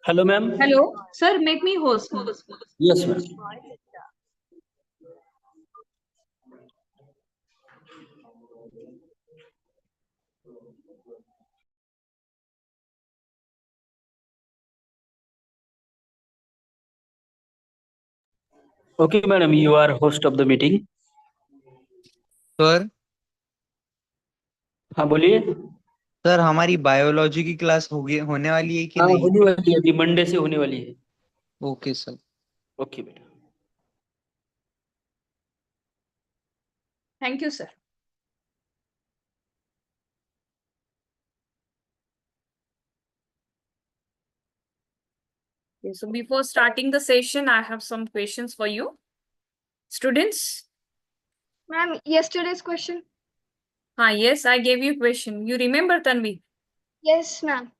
Hello, ma'am. Hello, sir, make me host. Yes, ma'am. Okay, madam, you are host of the meeting. Sir हाँ बोलिए। Sir हमारी biology की class होने वाली है कि हाँ नहीं? होने वाली है, अभी मंडे से होने वाली है। Okay sir. ओके बेटा। Thank you, sir. Okay, so before starting the session, I have some questions for you. Students? Ma'am, yesterday's question. Yes, I gave you a question. You remember, Tanvi? Yes, ma'am.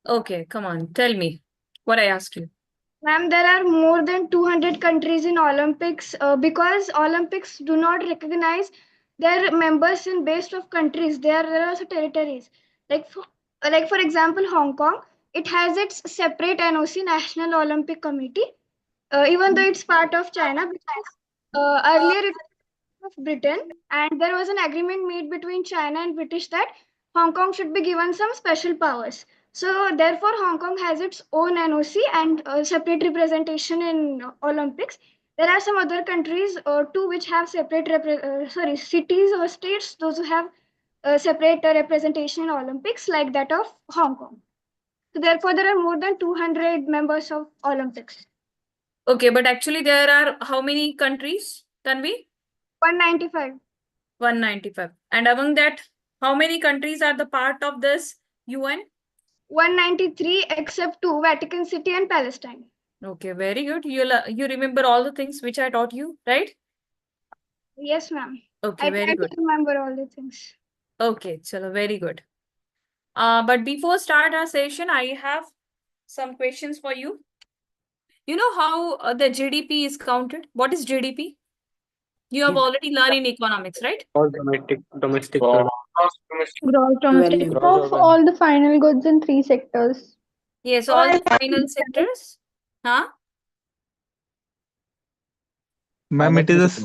Okay, come on, tell me what I asked you. Ma'am, there are more than 200 countries in Olympics because Olympics do not recognize their members in based of countries. There are also territories. Like for example, Hong Kong, it has its separate NOC, National Olympic Committee, even though it's part of China. Because earlier it was of Britain, and there was an agreement made between China and British that Hong Kong should be given some special powers. So therefore, Hong Kong has its own NOC and separate representation in Olympics. There are some other countries too which have separate cities or states, those who have separate representation in Olympics, like that of Hong Kong. So therefore, there are more than 200 members of Olympics. Okay, but actually there are how many countries, Tanvi? 195. 195. And among that, how many countries are the part of this UN? 193 except two, Vatican City and Palestine. Okay, very good. You remember all the things which I taught you, right? Yes, ma'am. Okay, I very try good. to remember all the things. Okay, chalo, very good. But before start our session, I have some questions for you. You know how the GDP is counted? What is GDP? You have already learned in economics, right? All domestic product. Gross domestic of all the final goods in three sectors. Yes, all the final sectors. Huh? Ma'am, it is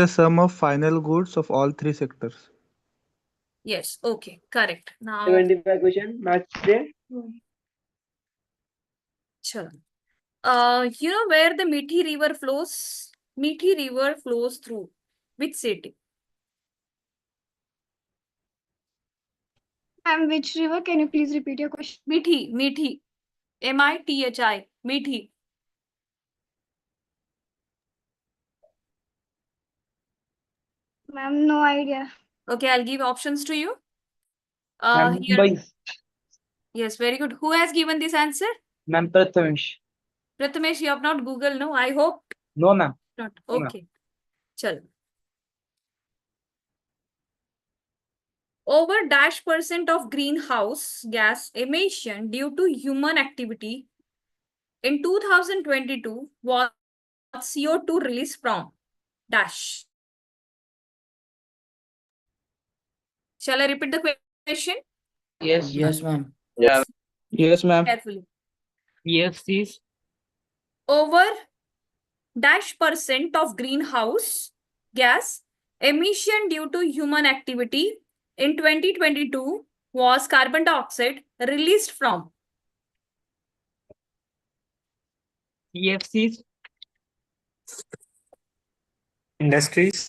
a sum of final goods of all three sectors. Yes, okay, correct. Now, 75 question, match day. chalo. You know where the Mithi River flows? Mithi River flows through which city? And which river? Can you please repeat your question? Mithi, Mithi. Mithi. Mithi. Ma'am, no idea. Okay, I'll give options to you. Ma'am, Here. Mumbai. Yes, very good. Who has given this answer? Ma'am, Prathamesh. Prathamesh, you have not Googled, no? I hope No, ma'am. not. No, ma'am. Okay. Chal. Over -% of greenhouse gas emission due to human activity in 2022 was CO2 released from dash. Shall I repeat the question? Yes, ma'am. Yeah. Yes, ma'am. Carefully. EFCs. Over -% of greenhouse gas emission due to human activity in 2022 was carbon dioxide released from EFCs. Industries.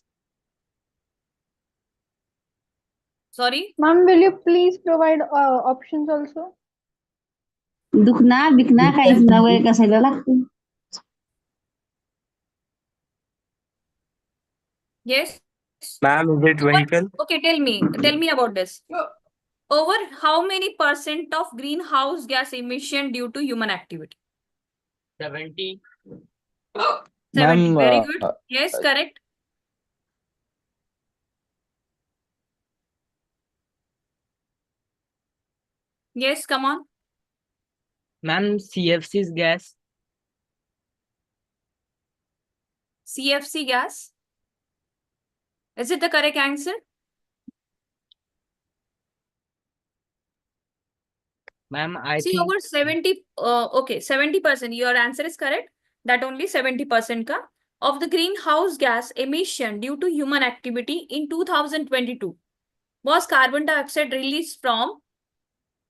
sorry. Ma'am, will you please provide options also? दुखना बिकना काहीच नवं कसायला लागतं. Yes. Ma'am, is it vehicle? Okay, tell me about this. Over how many % of greenhouse gas emission due to human activity? 70. 70. Very good. Yes, correct. Yes, come on. Ma'am, CFC's gas. CFC gas. Is it the correct answer? Ma'am, I See, think over 70, okay, 70%. Your answer is correct. That only 70% ka of the greenhouse gas emission due to human activity in 2022 was carbon dioxide released from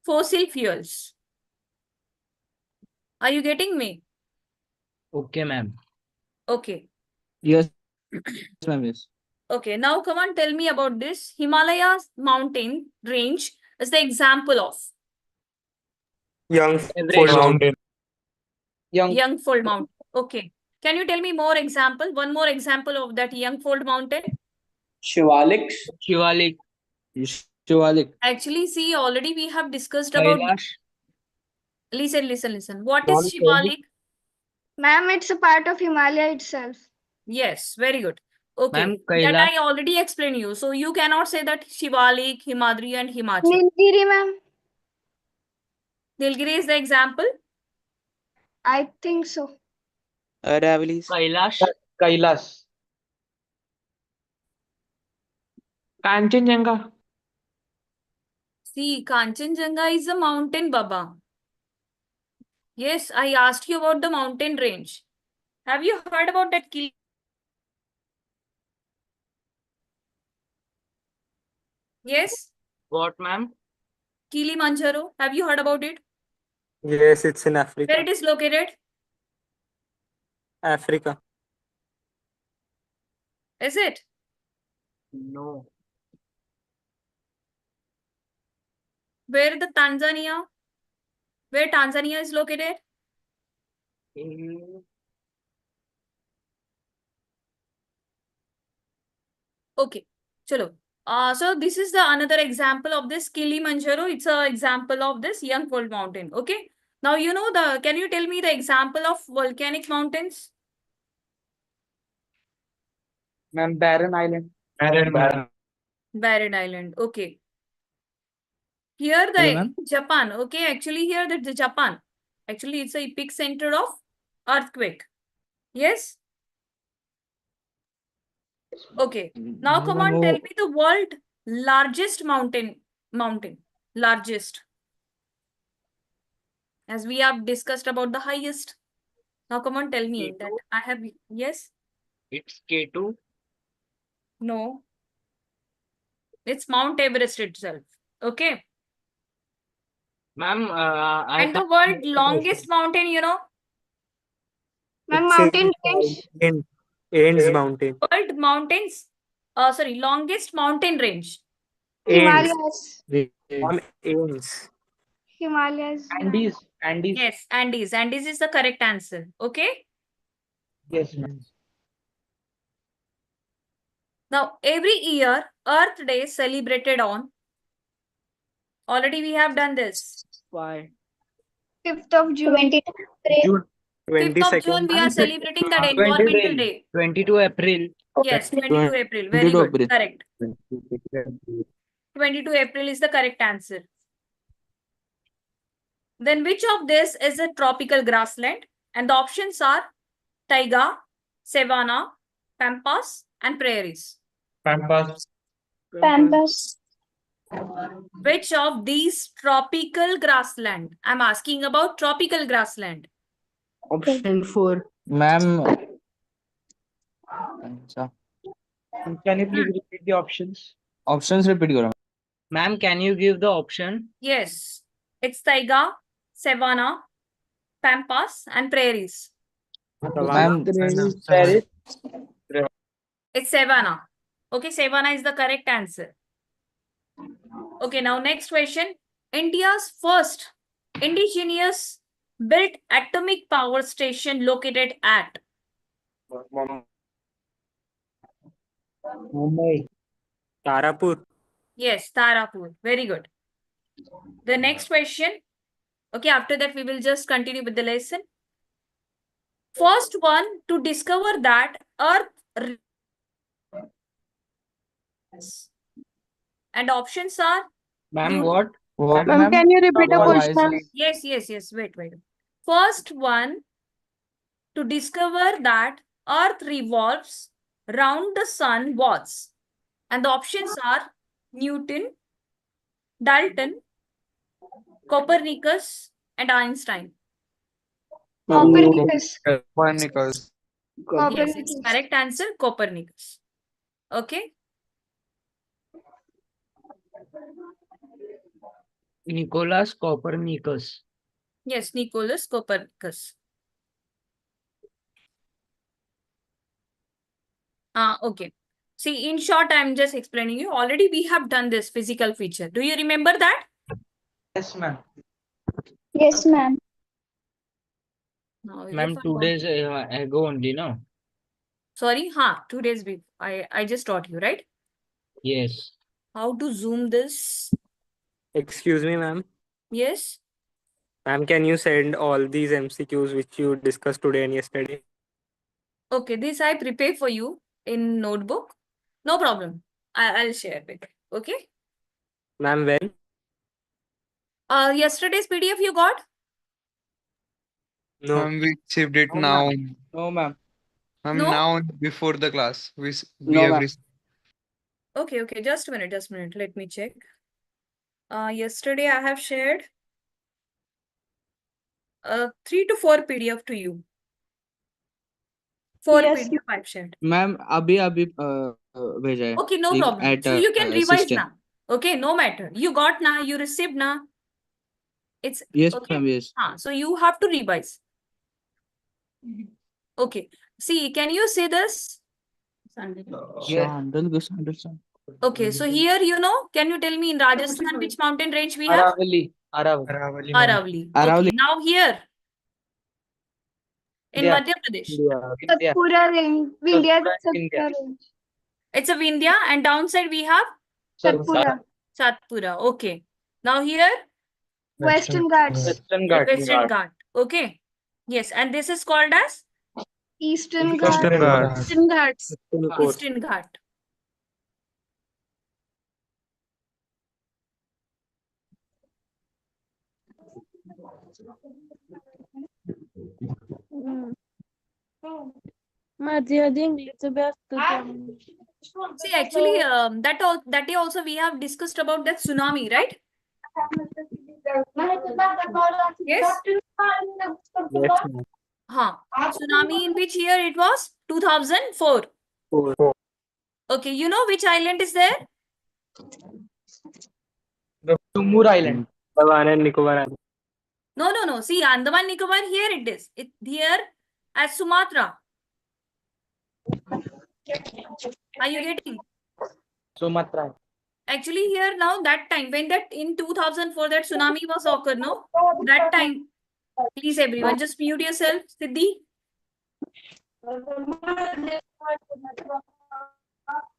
fossil fuels. Are you getting me? okay, ma'am. Okay. Yes, ma'am. Yes. Okay. Now come on, tell me about this. Himalayas mountain range is the example of Young Full mountain. young fold mountain. Okay. Can you tell me more example? One more example of that young fold mountain? Shivalik. Shivalik. Actually, see, already we have discussed about. Kailash. Listen. What is Mount Shivalik? Ma'am, it's a part of Himalaya itself. Yes, very good. Okay, Ma'am, that Kailash. I already explained you. So you cannot say that Shivalik, Himadri, and Himachal. Nilgiri, ma'am. Nilgiri is the example. I think so. Kailash. Kailash. Kanchenjunga. See, Kanchenjunga is a mountain, Baba. Yes, I asked you about the mountain range. Have you heard about that Yes, What, ma'am? Kilimanjaro. Have you heard about it? Yes, it's in Where Africa. it is located? Africa. Is it? No. Where the Tanzania? Where Tanzania is located? Okay, chalo. So this is the another example of this Kilimanjaro. It's an example of this young fold mountain. Okay. Now you know the. Can you tell me the example of volcanic mountains? Ma'am, Barren Island. Barren Island. Okay. Here Hello, the ma'am. Japan. Okay. Actually, here the Japan. Actually, it's a epic center of earthquake. Yes. Okay. Now come on, tell me the world largest mountain. Largest. As we have discussed about the highest. Now come on, tell me that I have. Yes. It's K2. No. It's Mount Everest itself. Okay. Ma'am, And the world longest mountain, you know? Ma'am, mountain range. Ains Mountain. World mountains. Sorry, longest mountain range. Ains. Himalayas. On Ains. Himalayas. ma'am. Andes. Yes, Andes. Andes is the correct answer. Okay. Yes, ma'am. Now, every year, Earth Day is celebrated on. Already we have done this. Why? 5th of June. June. 5th of June, 22nd. we are celebrating that Environmental Day. 22 April. Yes, 22 April. Very 22 good. April. Correct. 22 April is the correct answer. Then which of this is a tropical grassland? And the options are taiga, savanna, pampas, and prairies. Pampas. Which of these tropical grassland? I'm asking about tropical grassland. Option 4. Ma'am, Can you please repeat the options? options repeat करो. Ma'am, can you give the option? Yes, it's taiga, savanna, pampas, and prairies. Ma'am, Paris. It's savanna. Okay, savanna is the correct answer. Okay, now next question. India's first indigenous built atomic power station located at? Mumbai. Tarapur. Yes, Tarapur. Very good. The next question. Okay, after that we will just continue with the lesson. First one to discover that Earth. And options are? Ma'am, Due- what? what Ma'am, ma'am? can you repeat the Voice question? is- Yes. Wait. First one to discover that Earth revolves round the sun was. And the options are Newton, Dalton, Copernicus and Einstein. Copernicus. Copernicus. Yes, it's Copernicus. correct answer, Copernicus. Okay. Nicholas Copernicus. Yes, Nicholas Copernicus. Okay. See, in short, I'm just explaining you. Already we have done this physical feature. Do you remember that? Yes, ma'am. Yes, Okay. ma'am. Now, Ma'am, if I 2 days ago only, no? sorry, 2 days before. I just taught you, right? Yes. How to zoom this? Excuse me, ma'am. Yes. Ma'am, can you send all these MCQs which you discussed today and yesterday? Okay, this I prepare for you in notebook. No problem. I'll share it. Okay. Ma'am, when? Yesterday's PDF you got? No. Ma'am, we received it No, now. ma'am. No, ma'am. Ma'am, No? now before the class. We No, have ma'am. received. Okay. Just a minute. Let me check. Yesterday I have shared 3 to 4 PDF to you. 4 Yes, PDF I've shared. Ma'am, अभी भेजा है. Okay, no problem. At So you can revise system. now. Okay, no matter. You got now, you received now. It's Yes, okay. ma'am. Yes. So you have to revise. Okay. See, can you see this? Sandal, sandal. Okay, so here can you tell me in Rajasthan which mountain range we have? Aravali. Aravali, ma'am. Aravali. Aravali. Okay, now here in India. Madhya Pradesh. India. Satpura range. India India. Satpura range. It's a Vindhya and downside we have Satpura. Satpura. Okay. Now here Western Ghats. Western Ghats. Western Ghat. Okay. Yes, and this is called as Eastern Eastern Ghats. Ghats. Eastern Ghats. Eastern Ghat. See, actually, that day also we have discussed about that tsunami, right? Yes. Yes, ma'am. Tsunami in which year it was? 2004. Four. Okay, you know which island is there? The Tumur Island. Andaman and Nicobar Island. No. See, Andaman Nicobar, here it is. It here as Sumatra. Are you getting? Sumatra. Actually, here now that time when that in 2004 that tsunami was occurred, no? That time, please everyone just mute yourself, Siddhi.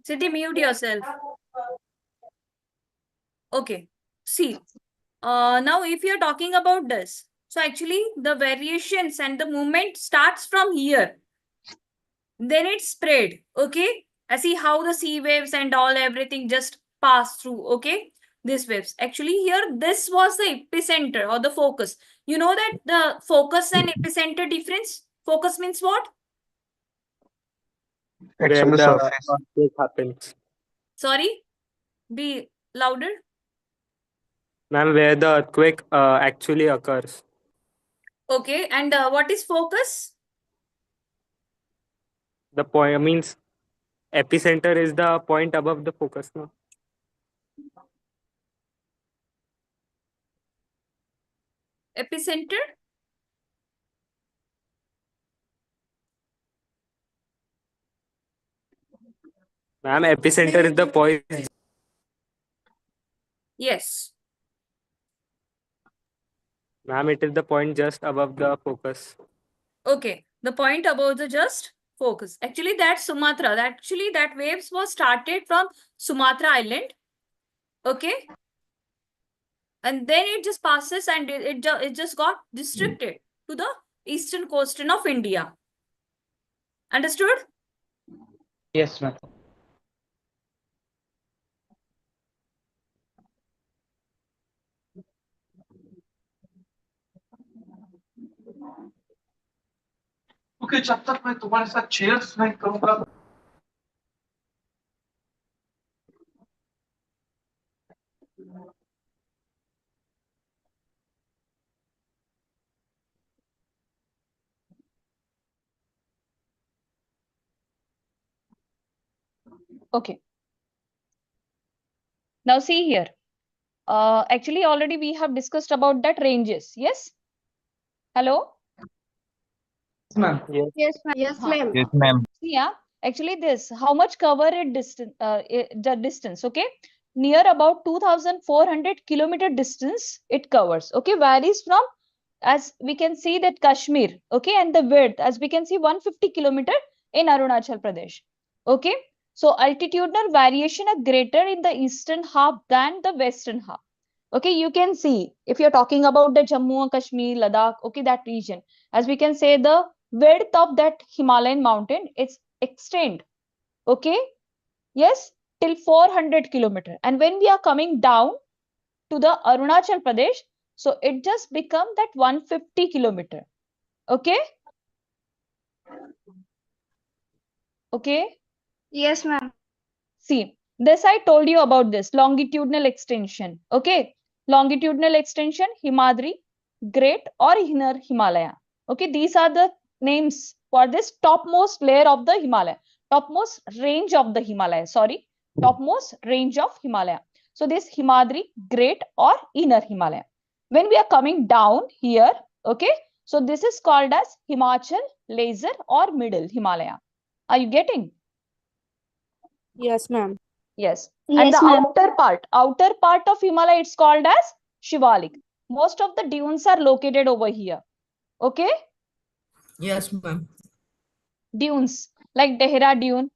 Siddhi, mute yourself. Okay. See, now if you're talking about this, so actually the variations and the movement starts from here. Then it spread, okay? I see how the sea waves and all everything just pass through, okay? These waves. Actually here, this was the epicenter or the focus. You know that the focus and epicenter difference? Focus means what? It's on Where the the surface. earthquake happens. Sorry? Be louder. Ma'am, where the earthquake actually occurs. Okay, and what is focus? The point means epicenter is the point above the focus. No? Epicenter? Ma'am, epicenter is the point. Yes. Ma'am, it is the point just above the focus. Okay, the point about the just focus. Actually, that Sumatra, that waves was started from Sumatra Island. Okay. And then it just passes and it just got restricted to the eastern coastline of India. Understood? Yes, ma'am. क्योंकि जब तक मैं तुम्हारे साथ chairs नहीं करूंगा Okay. Now see here. Actually, already we have discussed about that ranges. Yes. Hello. Yes, ma'am. Yes, ma'am. Yes, Huh. ma'am. Yes, ma'am. See, yeah. Actually, this how much cover it distance? The distance. Okay. Near about 2,400 kilometer distance it covers. Okay. Varies from, as we can see, that Kashmir. Okay. And the width, as we can see, 150 kilometer in Arunachal Pradesh. Okay. So altitudinal variation are greater in the eastern half than the western half. Okay, you can see if you're talking about the Jammu and Kashmir, Ladakh, okay, that region, as we can say, the width of that Himalayan mountain, it's extend, okay, yes, till 400 kilometer. And when we are coming down to the Arunachal Pradesh, so it just become that 150 kilometer. Okay. Okay. Yes, ma'am. See, this I told you about this longitudinal extension. Okay. Longitudinal extension, Himadri, Great or Inner Himalaya. Okay. These are the names for this topmost layer of the Himalaya, topmost range of the Himalaya. Sorry, topmost range of Himalaya. So this Himadri, Great or Inner Himalaya. When we are coming down here, okay. So this is called as Himachal, Laser or Middle Himalaya. Are you getting? Yes, ma'am. Yes. Yes, And the ma'am. outer part of Himalaya, it's called as Shivalik. Most of the dunes are located over here. Okay? Yes, ma'am. Dunes, like Dehra Dune.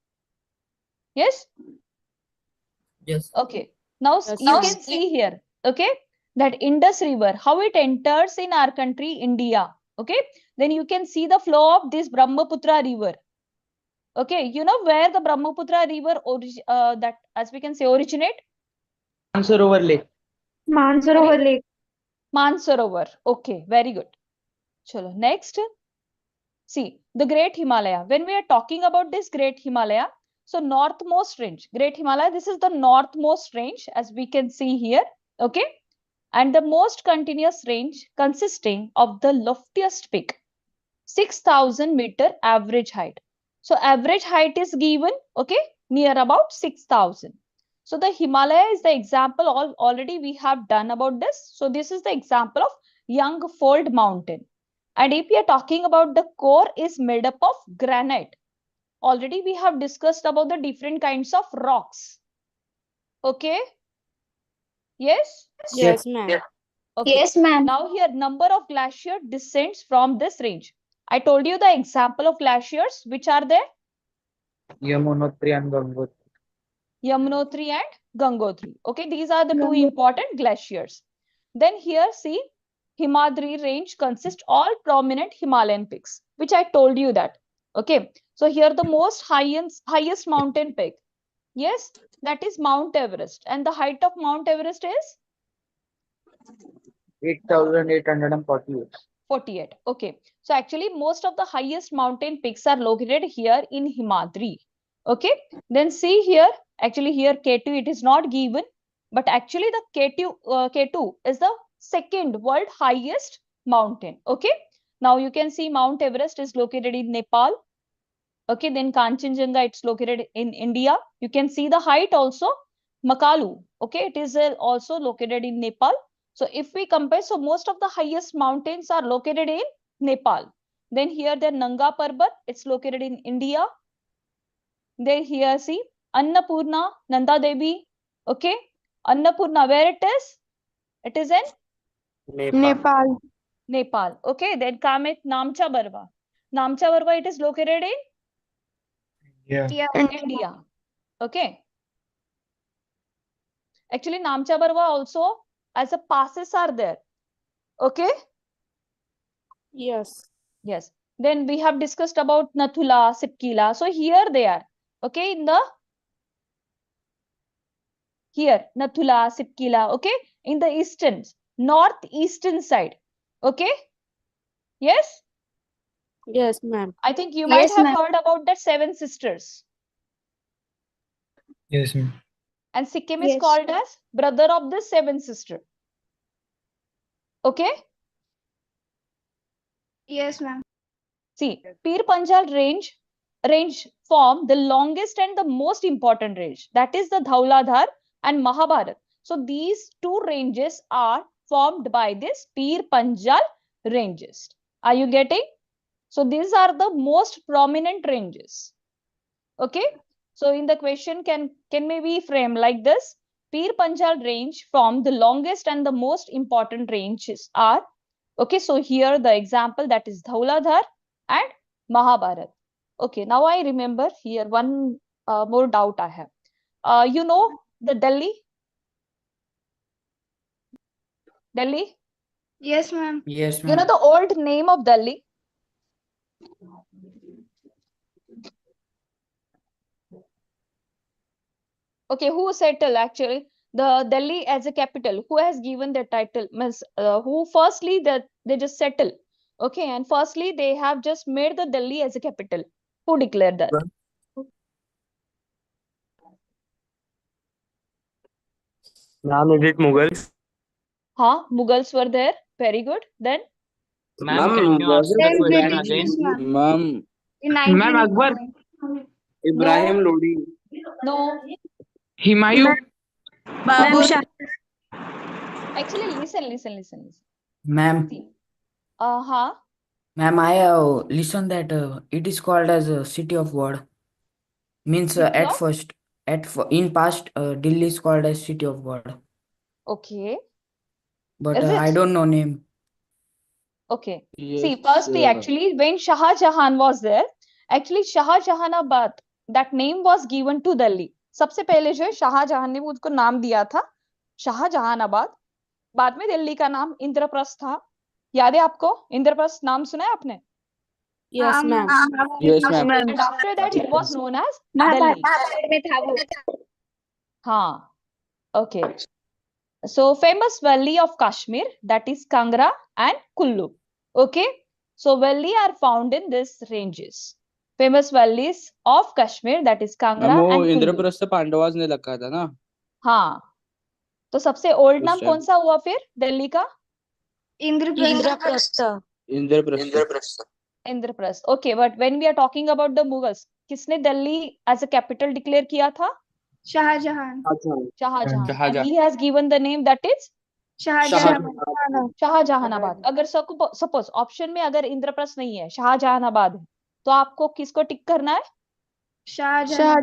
Yes? Yes. Okay. Now Yes, you ma'am. can see here, okay, that Indus River, how it enters in our country, India. Okay? Then you can see the flow of this Brahmaputra River. Okay, you know where the Brahmaputra River, that as we can say, originate? Mansarovar Lake. Mansarovar Lake. Mansarovar. Okay, very good. Chalo, next. See, the Great Himalaya. When we are talking about this Great Himalaya, so northmost range, Great Himalaya, this is the northmost range, as we can see here. Okay. And the most continuous range consisting of the loftiest peak, 6,000 meter average height. So average height is given, okay, near about 6,000. So the Himalaya is the example, already we have done about this. So this is the example of young fold mountain. And if we are talking about the core is made up of granite. Already we have discussed about the different kinds of rocks. Okay. Yes. Yes, ma'am. Okay. Yes, ma'am. Now here number of glacier descends from this range. I told you the example of glaciers, which are there? Yamunotri and Gangotri. Yamunotri and Gangotri. Okay, these are the two important glaciers. Then here see, Himadri range consists all prominent Himalayan peaks, which I told you that. Okay, so here the most highest mountain peak. Yes, that is Mount Everest. And the height of Mount Everest is? 8,848. 48. Okay. So actually most of the highest mountain peaks are located here in Himadri. Okay. Then see here, actually here K2 it is not given, but actually the K2 is the second world highest mountain. Okay. Now you can see Mount Everest is located in Nepal. Okay. Then Kanchenjunga, it's located in India. You can see the height also. Makalu. Okay. It is also located in Nepal. So if we compare, so most of the highest mountains are located in Nepal. Then here the Nanga Parbat, it's located in India. Then here see Annapurna, Nanda Devi. Okay. Annapurna, where it is? It is in Nepal. Nepal. Okay. Then Kamet, Namcha Barwa. Namcha Barwa, it is located in Yeah. India. Okay. Actually, Namcha Barwa also as a passes are there. Okay. Yes. Yes. Then we have discussed about Nathula, Sipkila. So here they are. Okay. In the here, Nathula, Sipkila. Okay. In the eastern, northeastern side. Okay. Yes. Yes, ma'am. I think you might have heard about the Seven Sisters. Yes, ma'am. And Sikkim is called as brother of the Seven Sister. Okay. Yes, ma'am. See, Pir Panjal range range form the longest and the most important range. That is the Dhauladhar and Mahabharat. So these two ranges are formed by this Pir Panjal ranges. Are you getting? So these are the most prominent ranges. Okay. So in the question can maybe frame like this. Pir Panjal range form the longest and the most important ranges are. Okay. So here the example, that is Dhauladhar and Mahabharat. Okay. Now I remember here one more doubt I have. You know the Delhi? Delhi? Yes, ma'am. Yes, You know the old name of Delhi? Okay, who settled actually the Delhi as a capital? Who has given the title? Means who firstly they just settle. Okay, and firstly they have just made the Delhi as a capital. Who declared that? Ma'am, is it Mughals? Huh? Mughals were there. Very good. Then Ma'am, can you ask the Then question British, again? ma'am. Ma'am, In Ma'am Akbar, 1989. Ibrahim No. Lodi, No. Humayun. Babu Good. Shah. Actually, listen. Ma'am, See. Huh? ma'am, I have listened that it is called as a city of God. Means City at of? first, in past, Delhi is called as city of God. Okay. But Is I it? don't know name. Okay. Yes, See, firstly, actually, when Shah Jahan was there, actually Shah Jahanabad, that name was given to Delhi. सबसे पहले जो है शाहजहां ने उसको नाम दिया था शाहजहानाबाद. बाद में दिल्ली का नाम इंद्रप्रस्थ था. याद है आपको? इंद्रप्रस्थ नाम सुना है आपने? Yes, ma'am. Yes, ma'am. And after that, it was known as Delhi. Mahabharat में था वो. हाँ. Okay. So famous valley of Kashmir, that is Kangra and Kullu. Okay. So valley are found in these ranges. Famous valleys of Kashmir, that is Kangra ma'am वो and Kullu. Indraprastha Pandavas ने रखा था ना? हाँ. तो सबसे ओल्ड उस नाम time. कौन सा हुआ फिर दिल्ली का? Indraprastha. Indraprastha. Indraprastha. Okay, but when we are talking about the Mughals, किसने Delhi as a capital declare किया था? Shahjahan. Shahjahan. Shahjahan. And he has given the name, that is Shahjahan. Shahjahanabad. अगर सपोज ऑप्शन में अगर इंद्रप्रस्थ नहीं है, शाहजहानाबाद है, तो आपको किसको टिक करना है? Shahjahan.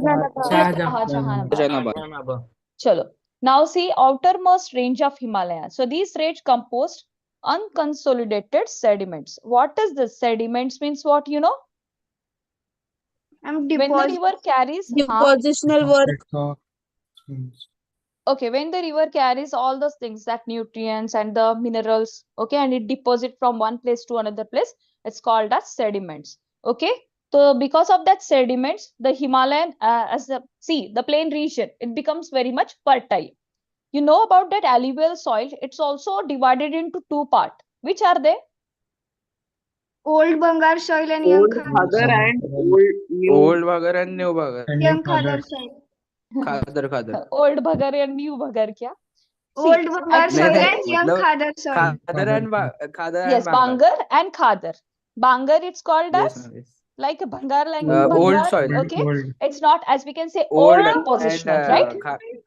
शाहजहानाबाद. चलो. Now see outermost range of Himalaya. So these range composed unconsolidated sediments. What is this? Sediments means what, you know? I'm When the river carries Depositional work. okay, when the river carries all those things, that nutrients and the minerals, okay, and it deposit from one place to another place, it's called as sediments. Okay, so because of that sediments, the Himalayan the plain region, it becomes very much fertile. You know about that alluvial soil, it's also divided into two parts. Which are they? Old Bangar soil and young Khadar. and old Bhagar and new Bhagar. Young Khadar soil. Khadar. Old Bhagar and new Bhagar kya? Old Bangar soil नहीं, and young मतलब Khadar soil. Khadar and Yes, Bangar and Khadar. Bangar, it's called Yes, as ma'am, yes. like a Bangar language. Old Bangar, soil. okay. It's not, as we can say, Old old and positional, right?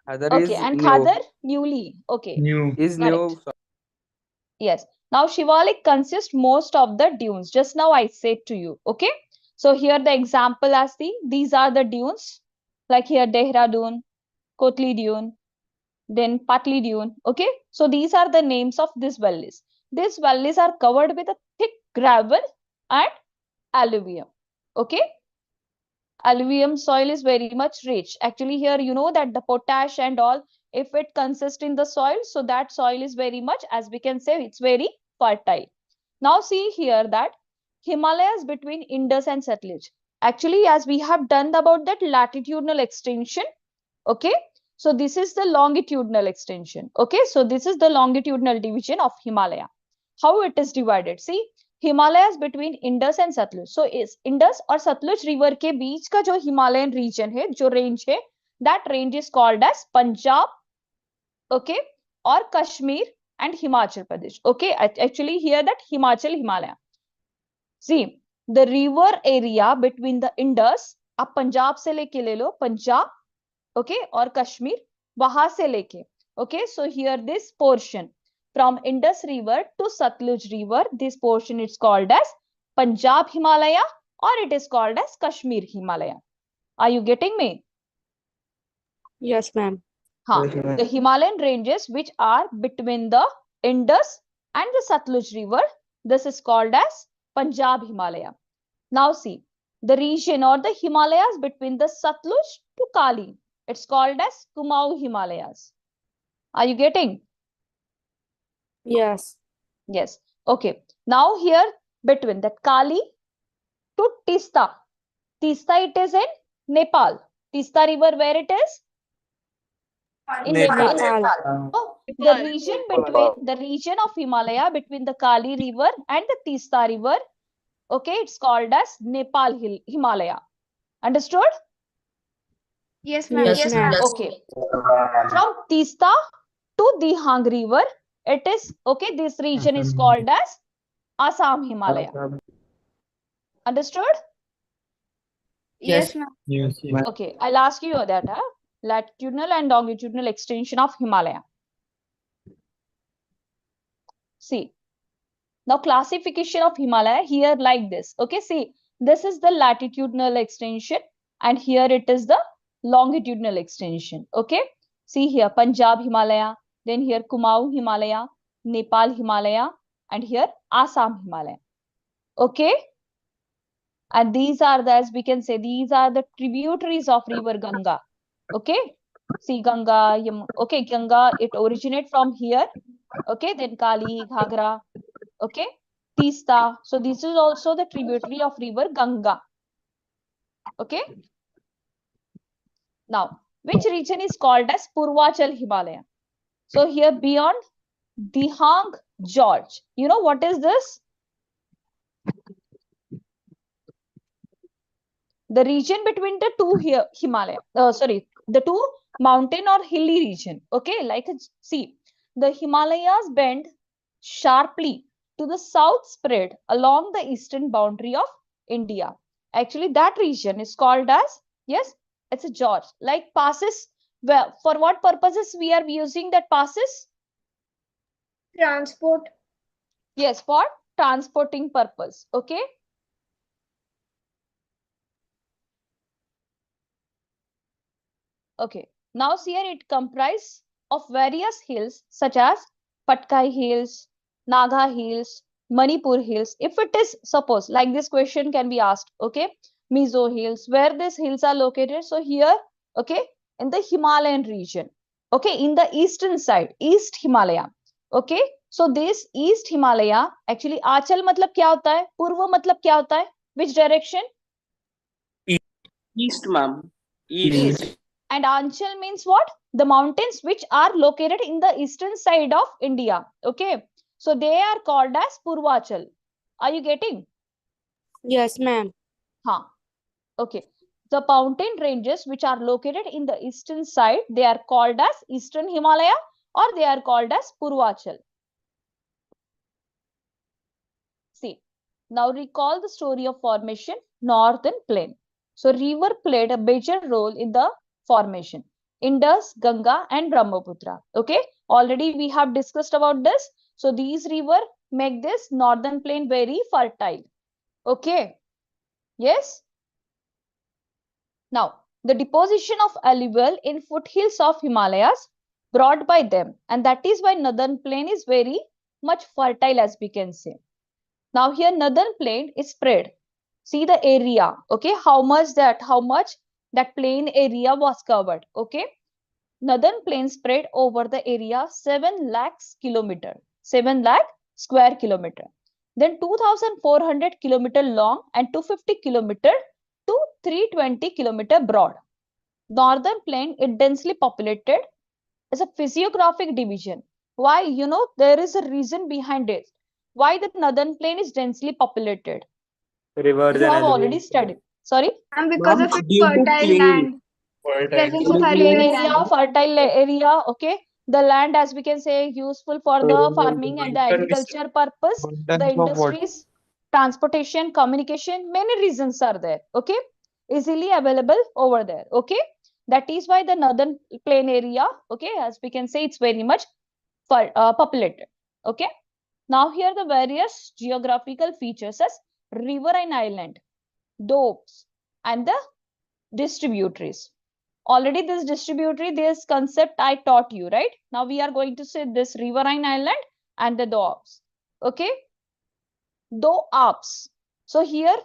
Khadar Okay, is and new. Khadar, newly. Okay, Is correct. new. Yes. Now Shivalik consists most of the dunes. Just now I said to you. Okay. So here the example as these are the dunes, like here Dehradun, Kotli Dune, then Patli Dune. Okay. So these are the names of these valleys. These valleys are covered with a thick gravel and alluvium. Okay. Alluvium soil is very much rich. Actually, here you know that the potash and all, if it consists in the soil, so that soil is very much, as we can say, it's very fertile. Now see here that Himalayas between Indus and Satluj. Actually, as we have done about that latitudinal extension, okay. So this is the longitudinal extension. Okay, so this is the longitudinal division of Himalaya. How it is divided? See, Himalayas between Indus and Satluj. So is Indus और Satluj river के बीच का जो Himalayan region है, जो range है, that range is called as Punjab, okay, or Kashmir and Himachal Pradesh. Okay, actually here that Himachal Himalaya. See, the river area between the Indus, आप पंजाब से लेके ले लो, पंजाब, okay, और कश्मीर, वहां से लेके, okay, so here this portion from Indus River to Satluj River, this portion is called as Punjab Himalaya or it is called as Kashmir Himalaya. Are you getting me? Yes, ma'am. The Himalayan ranges which are between the Indus and the Satluj River, this is called as Punjab Himalaya. Now see, the region or the Himalayas between the Satluj to Kali, it's called as Kumaon Himalayas. Are you getting? Yes. Yes. Okay. Now here between that Kali to Tista. Tista it is in Nepal. Tista river where it is? In Nepal. Oh, the region between the region of Himalaya between the Kali river and the Tista river, okay, it's called as Nepal Himalaya. Understood? Yes, ma'am. Yes, ma'am. Okay. From Tista to Dihang river, it is, okay, this region is called as Assam Himalaya. Understood? Yes, ma'am. Okay, I'll ask you that, latitudinal and longitudinal extension of Himalaya. See, now classification of Himalaya here like this. Okay, see, this is the latitudinal extension and here it is the longitudinal extension. Okay, see here Punjab Himalaya, then here Kumaon Himalaya, Nepal Himalaya, and here Assam Himalaya. Okay, and these are the, as we can say, these are the tributaries of river Ganga. Okay, see Ganga, okay, Ganga, it originates from here. Okay, then Kali, Ghagra, okay, Tista. So this is also the tributary of river Ganga. Okay. Now, which region is called as Purvachal Himalaya? So here beyond Dihang Gorge, you know what is this? The region between the two here Himalaya, the two mountain or hilly region. Okay, like see, the Himalayas bend sharply to the south spread along the eastern boundary of India. Actually, that region is called as, yes, it's a gorge, like passes. Well, for what purposes we are using that passes? Transport. Yes, for transporting purpose. Okay. Okay, now here it comprises of various hills such as Patkai Hills, Naga Hills, Manipur Hills. If it is, suppose, like this question can be asked, okay, Mizo Hills, where these hills are located. So here, okay, in the Himalayan region, okay, in the eastern side, East Himalaya, okay. So this East Himalaya, actually, Achal matlab kya hota hai? Purva matlab kya hota hai? Which direction? East, ma'am. East. And Anchal means what? The mountains which are located in the eastern side of India. Okay. So they are called as Purvachal. Are you getting? Yes, ma'am. Huh. Okay. The mountain ranges which are located in the eastern side, they are called as Eastern Himalaya or they are called as Purvachal. See, now recall the story of formation, Northern Plain. So river played a major role in the formation. Indus, Ganga and Brahmaputra. Okay, already we have discussed about this. So these rivers make this northern plain very fertile. Okay, yes. Now, the deposition of alluvial in foothills of Himalayas brought by them, and that is why northern plain is very much fertile, as we can say. Now here northern plain is spread. See the area, okay, how much that plain area was covered. Okay, northern plain spread over the area 7 lakhs kilometer, 7 lakh square kilometer, then 2400 kilometer long and 250 kilometer to 320 kilometer broad. Northern plain is densely populated as a physiographic division. Why? You know, there is a reason behind it. Why the northern plain is densely populated? Rivers You and have already elevations. studied. Sorry? And because of its Due to fertile plain. land. Presence of Plain alluvial area, land. fertile area, okay. The land, as we can say, useful for the farming and the agriculture purpose. The Abundance of water. industries, transportation, communication, many reasons are there. Okay, easily available over there. Okay, that is why the northern plain area, okay, as we can say, it's very much populated. Okay, now here the various geographical features as river and island, domes, and the distributaries. Already this distributary, this concept I taught you, right? Now we are going to say this riverine island and the domes. Okay, doabs. So here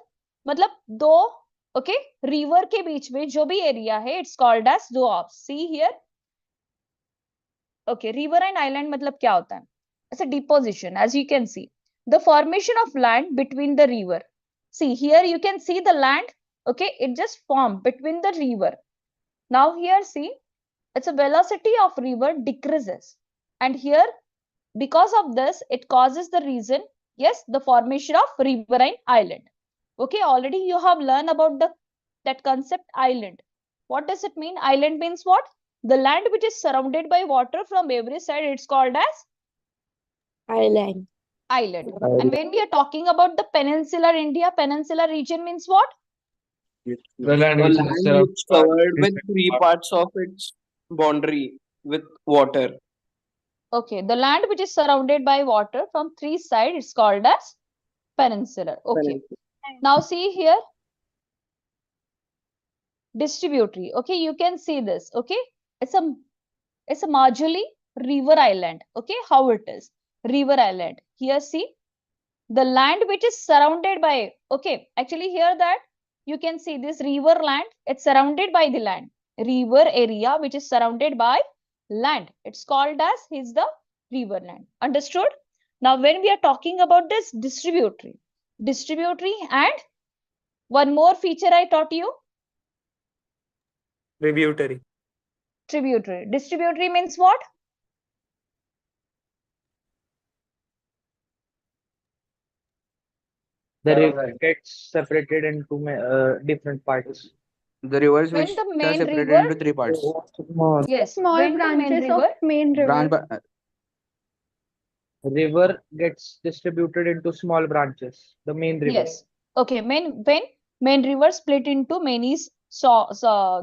मतलब दो, okay, river के बीच में जो भी area है, it's called as doabs. See here. Okay, riverine island मतलब क्या होता है? It's a deposition, as you can see. The formation of land between the river. See here, you can see the land. Okay, it just formed between the river. Now here, see, it's a velocity of river decreases. And here, because of this, it causes the reason, yes, the formation of riverine island. Okay, already you have learned about that concept island. What does it mean? Island means what? The land which is surrounded by water from every side, it's called as Island. island. And when we are talking about the peninsular India, peninsular region means what? The land A which land is surrounded which by covered with different three parts of its boundary with water. Okay, the land which is surrounded by water from three sides is called as peninsular. Okay, now see here, distributary. Okay, you can see this. Okay, it's a marginally river island. Okay, how it is river island. Here, see the land which is surrounded by. Okay, actually here that you can see this river land. It's surrounded by the land. River area which is surrounded by land. It's called as is the river land. Understood? Now, when we are talking about this distributary and one more feature I taught you. Tributary. Tributary. Distributary means what? The river gets separated into different parts. The rivers When which the are main separated river, into three parts. yes, Small when the main branches of river, main Branch river. by, River gets distributed into small branches. The main river. yes, okay, when main river split into many so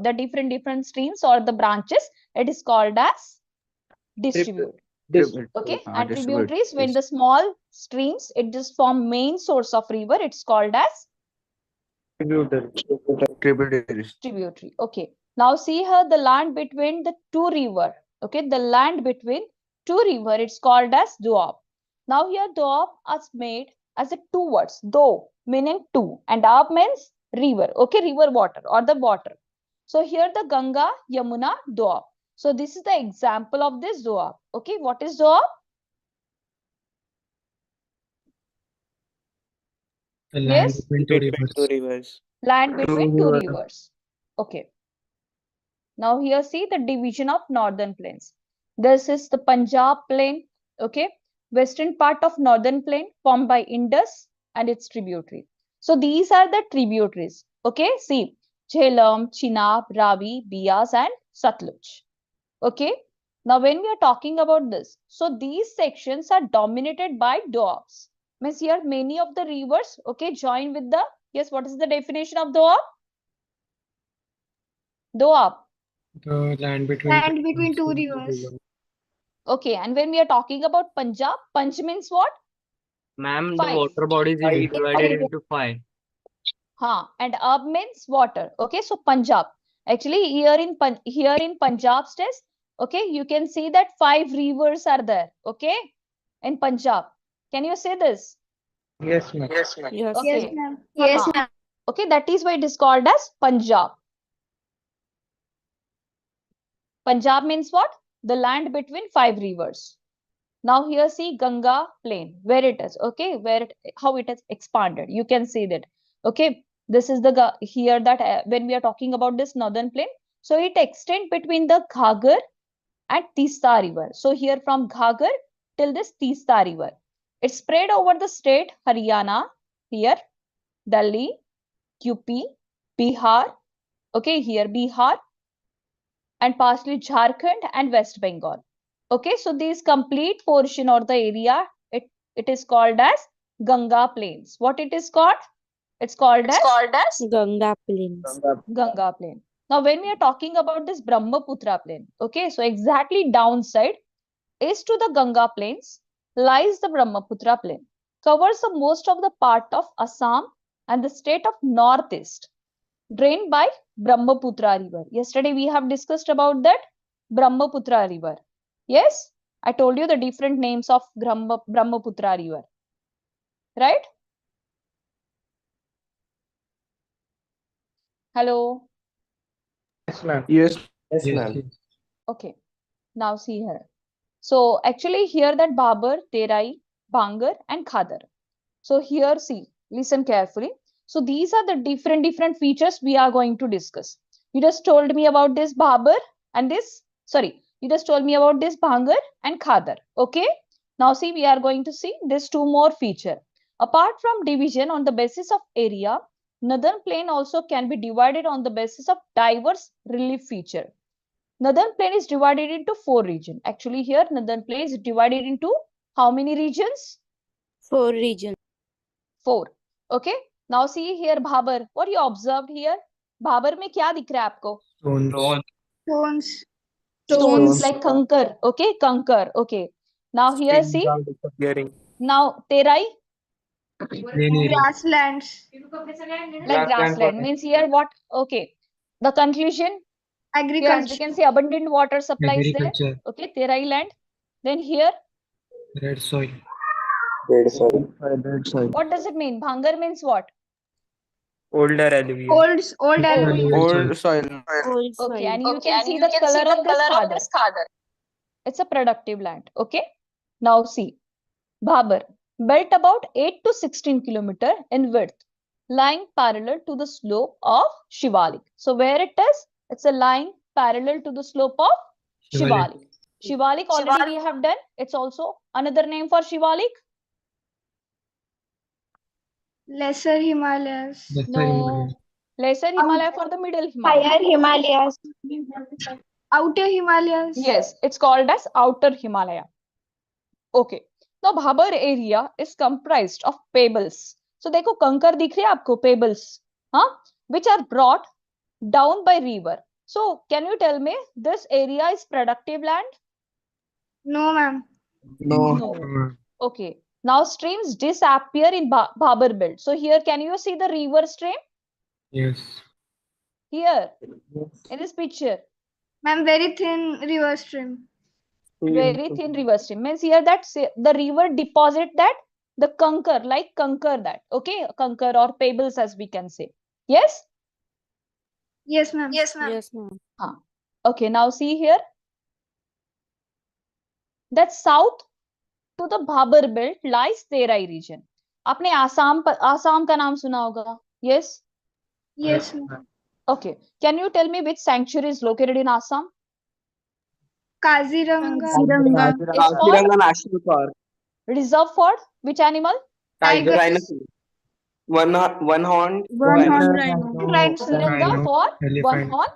the different streams or the branches, it is called as distribute. Okay, and tributaries, when the small streams, it just form main source of river, it's called as tributaries. tributary. Okay, now see here the land between the two river. Okay, the land between two river, it's called as doab. Now here doab is made as a two words, do meaning two, and ab means river. Okay, river water or the water. So here the Ganga, Yamuna, doab. So this is the example of this doab. Okay, what is doab? The land Yes, between two rivers. land between two rivers. rivers. Okay. Now here see the division of northern plains. This is the Punjab plain. Okay. Western part of northern plain formed by Indus and its tributary. So these are the tributaries. Okay. See Jhelum, Chenab, Ravi, Bias and Satluj. Okay. Now when we are talking about this, so these sections are dominated by doabs. Means here many of the rivers, okay, join with the, yes, what is the definition of doab? Doab. The land between two rivers. Okay, and when we are talking about Punjab, Panch means what? Ma'am, the Five. water bodies is divided into 5. And Ab means water. Okay, so Punjab. Actually, here in Punjab states, okay, you can see that 5 rivers are there. Okay, in Punjab. Can you say this? Yes, ma'am. Yes, Okay. ma'am. Yes, ma'am. Okay, that is why it is called as Punjab. Punjab means what? The land between 5 rivers. Now here see Ganga plain, where it is, okay, how it has expanded. You can see that, okay. This is the here that when we are talking about this northern plain, so it extends between the Ghagar and Tista river. So here from Ghagar till this Tista river, it spread over the state Haryana, here Delhi, UP, Bihar, okay, here Bihar, and partially Jharkhand and West Bengal. Okay, so this complete portion or the area, it is called as Ganga Plains. What it is called? It's called as Ganga Plains. Ganga Plain. Now, when we are talking about this Brahmaputra Plain, okay, so exactly downside east to the Ganga Plains lies the Brahmaputra Plain, covers the most of the part of Assam and the state of Northeast, drained by Brahmaputra River. Yesterday we have discussed about that Brahmaputra River. Yes, I told you the different names of Brahmaputra River, right? Hello. Yes, ma'am. Yes. Yes, ma'am. Okay. Now see here. So actually here that Babar, Terai, Bhangar and Khadar. So here see, listen carefully. So these are the different features we are going to discuss. You just told me about this Babar and this, sorry, you just told me about this Bhangar and Khadar. Okay. Now see, we are going to see these two more feature. Apart from division on the basis of area, Northern Plain also can be divided on the basis of diverse relief feature. Northern Plain is divided into 4 regions. Actually here Northern Plain is divided into how many regions? 4 regions. 4. Okay. Now see here Bhabar. What you observed here? Bhabar में क्या दिख रहा है आपको? Stones. Stones like कंकर. Okay, कंकर. Okay. Now here see. Now Terai. Grasslands. Like grassland means here what? Okay. The conclusion. Here we Agriculture. can see abundant water supplies there. Okay, Terai land. Then here. Red soil. Red soil. Red soil. What does it mean? Bhangar means what? Older alluvium. Old alluvium. Old soil. Old soil. Okay, and you can see the color of this Khadar. It's a productive land. Okay. Now see. Bhabar, belt about 8 to 16 kilometer in width, lying parallel to the slope of Shivalik. So where it is? It's a line parallel to the slope of Shivalik. Shivalik already we have done. It's also another name for Shivalik. Lesser Himalayas. No. Lesser Himalaya for the middle Himalaya. Higher Himalayas. Outer Himalayas. Yes, it's called as outer Himalaya. Okay. Now Bhabar area is comprised of pebbles. So देखो कंकर दिख रहे हैं आपको pebbles, huh? Which are brought down by river. So can you tell me this area is productive land? No, ma'am. No. Okay. Now streams disappear in Bhabar belt. So here can you see the river stream? Yes. Here in this picture. Ma'am, very thin river stream. Very thin river stream means here that the river deposit that the conker, like conker that. Okay, conker or pebbles as we can say. Yes. Yes, ma'am. Yes, ma'am. Okay, now see here. That south to the Bhabar belt lies Terai region. आपने आसाम का नाम सुना होगा. Yes. Yes, ma'am. Okay. Can you tell me which sanctuary is located in Assam? Kaziranga. It's for Kaziranga National Park. reserve for which animal? Tiger. Rhinoceros. One horn. One-horned rhino. Tiranga for one horn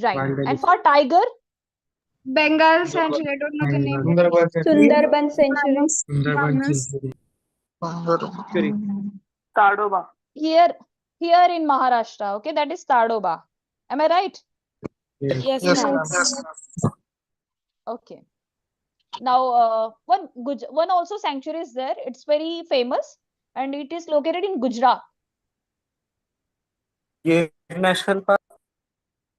rhino. And for tiger? Bengal Sanctuary. I don't know the name. Sundarban Sanctuary. Tadoba. Here in Maharashtra. Okay, that is Tadoba. Am I right? Yes, Yes, ma'am. Okay. Now, one also sanctuary is there. It's very famous and it is located in Gujarat. Gir National Park.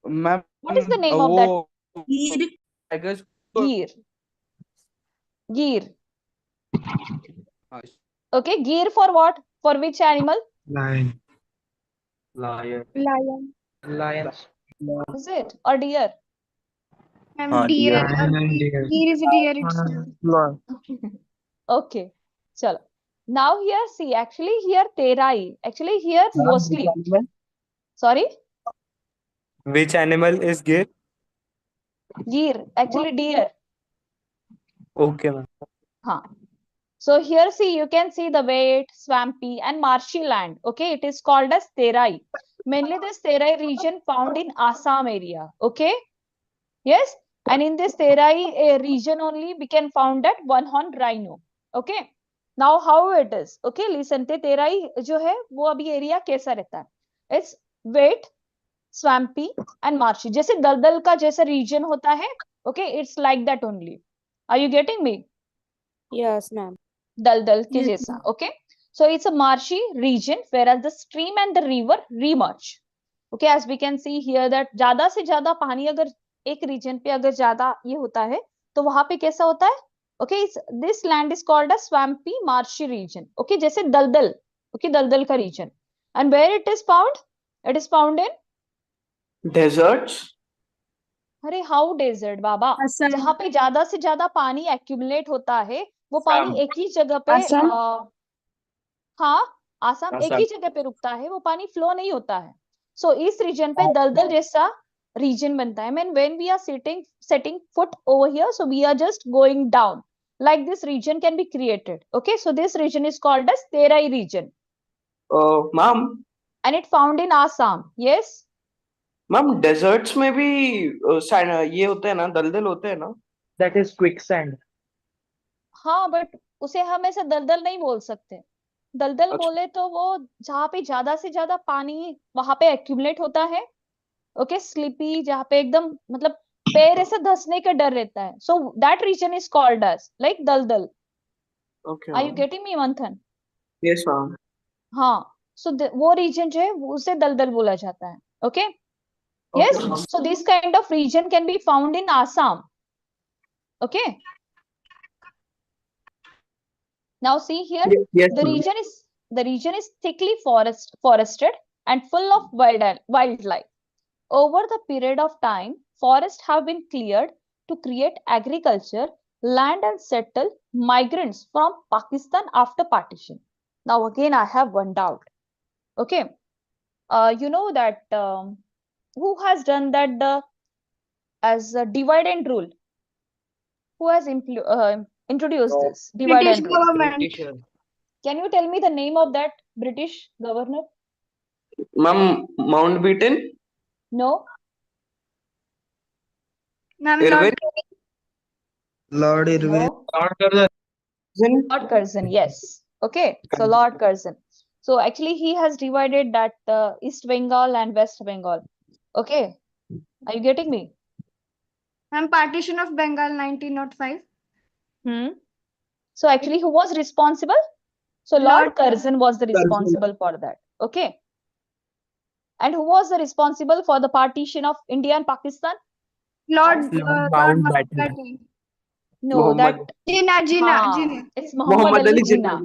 Ma'am, What is the name of that? Tigers. Gir. Okay, Gir for what? For which animal? Lion. Lion. Lions. Is it? Or deer? Ma'am, deer. Lion and deer. Deer is a deer itself. Okay. Chalo. Now here see, actually here Terai. Actually here mostly. Sorry? Which animal is gir? Gir. Actually deer. Okay, ma'am. Huh. So here see, you can see the wet, swampy and marshy land. Okay, it is called as Terai. Mainly this Terai region found in Assam area. Okay. Yes. And in this Terai region only we can found that one horn rhino. Okay. Now how it is? Okay, listen. Terai जो है वो अभी area कैसा रहता है? It's wet, swampy and marshy. जैसे दलदल का जैसा region होता है. Okay, it's like that only. Are you getting me? Yes, ma'am. Daldal के जैसा. Okay, so it's a marshy region whereas the stream and the river remerge. Okay, as we can see here that ज्यादा से ज्यादा पानी अगर एक region पे अगर ज्यादा ये होता है तो वहां पे कैसा होता है? Okay, this land is called a swampy marshy region. Okay, जैसे दलदल. Okay, दलदल का region. And where it is found? It is found in Deserts. अरे हाउ डेजर्ट बाबा, जहाँ पे ज्यादा से ज्यादा पानी एक्यूमुलेट होता है वो पानी एक ही जगह पे हाँ आसाम एक ही जगह पे रुकता है, वो पानी फ्लो नहीं होता है. सो इस रीजन पे दलदल जैसा रीजन बनता है. Mean when we are setting foot over here, so we are just going down like this region can be created. Okay, so this region is called as Terai region. Ma'am. And it found in Assam. Yes. Ma'am deserts में भी ये होते हैं ना, दलदल होते हैं ना? That is quicksand. हाँ बट उसे हम ऐसे दलदल नहीं बोल सकते. दलदल बोले तो वो जहाँ पे ज्यादा से ज्यादा पानी वहां पे एक्यूमुलेट होता है. ओके, स्लिपी जहाँ पे एकदम मतलब पैर ऐसे धंसने का डर रहता है. So that reason is called as like दलदल. Are you getting me Manthan? Yes ma'am. हाँ, सो वो रीजन जो है उसे दलदल बोला जाता है. Okay. Yes, so this kind of region can be found in Assam. Okay. Now see here, yes, the region is thickly forested and full of wildlife. Over the period of time, forests have been cleared to create agriculture, land and settle migrants from Pakistan after partition. Now again, I have one doubt. Okay, you know that. Who has done that as a divide and rule? Who has introduced this divide British and rule? government. Can you tell me the name of that British governor? Ma'am, Mountbatten? No. Ma'am, Lord Irwin. No. Lord Curzon, yes. Okay, so Lord Curzon. So actually he has divided that East Bengal and West Bengal. Okay, are you getting me? Ma'am, partition of Bengal 1905. So actually who was responsible? So Lord Curzon was the responsible for that. Okay. And who was the responsible for the partition of India and Pakistan? Lord Mountbatten. No, that Jinnah. it's Muhammad Ali Jinnah.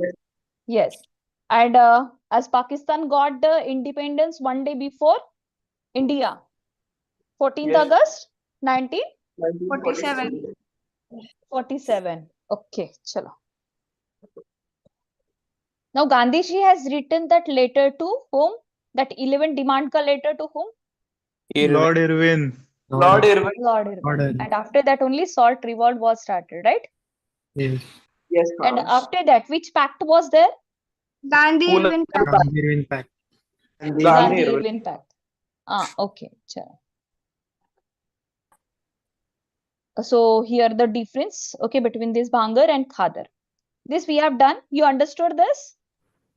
Yes. And as Pakistan got the independence one day before India, 14th August 1947. Okay, chalo. Now Gandhiji has written that letter to whom? That 11 demand ka letter to whom? Lord Irwin. Lord Irwin. Lord Irwin. And after that only Salt Revolt was started, right? Yes. Yes, and after that, which pact was there? Gandhi-Irwin Pact. Gandhi-Irwin Pact. Gandhi-Irwin Pact. Okay. Chalo. So here the difference, okay, between this Bhangar and Khadar. This we have done. You understood this?